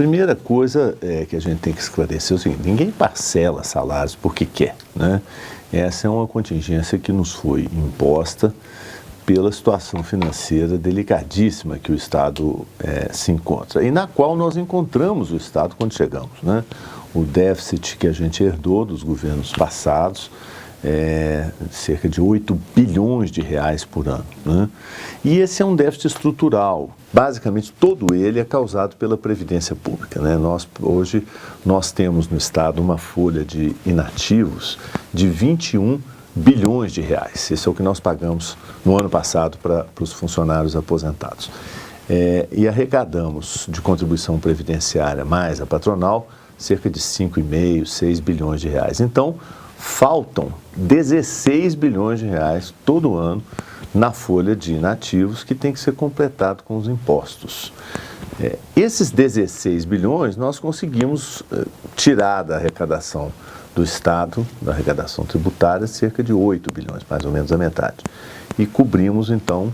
primeira coisa que a gente tem que esclarecer é o seguinte: ninguém parcela salários porque quer, né? Essa é uma contingência que nos foi imposta pela situação financeira delicadíssima que o Estado se encontra e na qual nós encontramos o Estado quando chegamos, né? O déficit que a gente herdou dos governos passados cerca de 8 bilhões de reais por ano, né? E esse é um déficit estrutural. Basicamente, todo ele é causado pela Previdência Pública, né? Hoje nós temos no Estado uma folha de inativos de 21 bilhões de reais. Esse é o que nós pagamos no ano passado para os funcionários aposentados. E arrecadamos de contribuição previdenciária mais a patronal cerca de 5,5, 6 bilhões de reais. Então, faltam 16 bilhões de reais todo ano na folha de inativos que tem que ser completado com os impostos. Esses 16 bilhões nós conseguimos tirar da arrecadação do Estado, da arrecadação tributária, cerca de 8 bilhões, mais ou menos a metade. E cobrimos, então,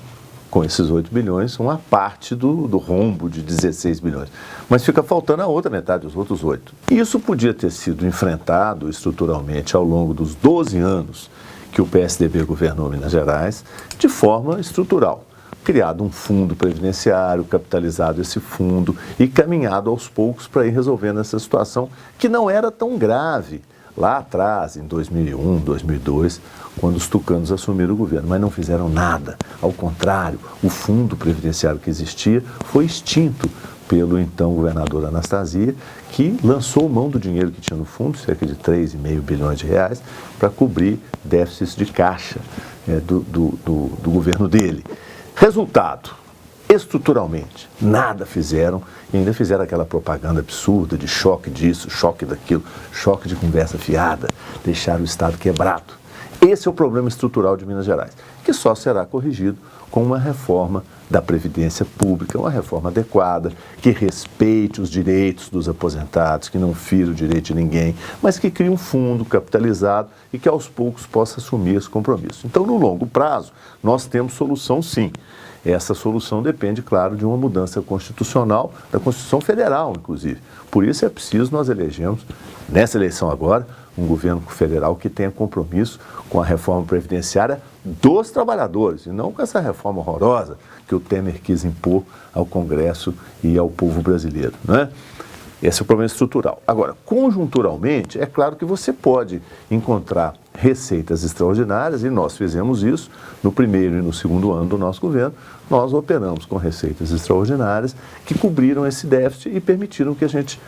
com esses 8 bilhões, uma parte do rombo de 16 bilhões. Mas fica faltando a outra metade, os outros 8. Isso podia ter sido enfrentado estruturalmente ao longo dos 12 anos que o PSDB governou Minas Gerais, de forma estrutural. Criado um fundo previdenciário, capitalizado esse fundo e caminhado aos poucos para ir resolvendo essa situação que não era tão grave lá atrás, em 2001, 2002, quando os tucanos assumiram o governo, mas não fizeram nada. Ao contrário, o fundo previdenciário que existia foi extinto pelo então governador Anastasia, que lançou mão do dinheiro que tinha no fundo, cerca de 3,5 bilhões de reais, para cobrir déficits de caixa do governo dele. Resultado: estruturalmente, nada fizeram e ainda fizeram aquela propaganda absurda de choque disso, choque daquilo, choque de conversa fiada, deixaram o Estado quebrado. Esse é o problema estrutural de Minas Gerais, que só será corrigido com uma reforma da Previdência Pública, uma reforma adequada, que respeite os direitos dos aposentados, que não fira o direito de ninguém, mas que crie um fundo capitalizado e que aos poucos possa assumir esse compromisso. Então, no longo prazo, nós temos solução sim. Essa solução depende, claro, de uma mudança constitucional, da Constituição Federal, inclusive. Por isso é preciso nós elegermos, nessa eleição agora, um governo federal que tenha compromisso com a reforma previdenciária dos trabalhadores, e não com essa reforma horrorosa que o Temer quis impor ao Congresso e ao povo brasileiro, né? Esse é o problema estrutural. Agora, conjunturalmente, é claro que você pode encontrar receitas extraordinárias, e nós fizemos isso no primeiro e no segundo ano do nosso governo. Nós operamos com receitas extraordinárias que cobriram esse déficit e permitiram que a gente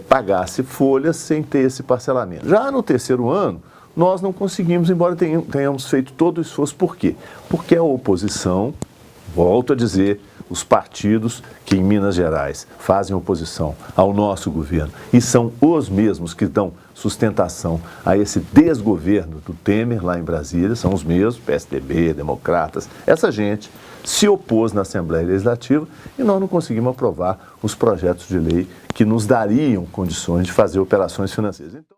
pagasse folhas sem ter esse parcelamento. Já no terceiro ano, nós não conseguimos, embora tenhamos feito todo o esforço. Por quê? Porque a oposição, volto a dizer, os partidos que em Minas Gerais fazem oposição ao nosso governo e são os mesmos que dão sustentação a esse desgoverno do Temer lá em Brasília, são os mesmos, PSDB, Democratas, essa gente se opôs na Assembleia Legislativa e nós não conseguimos aprovar os projetos de lei que nos dariam condições de fazer operações financeiras.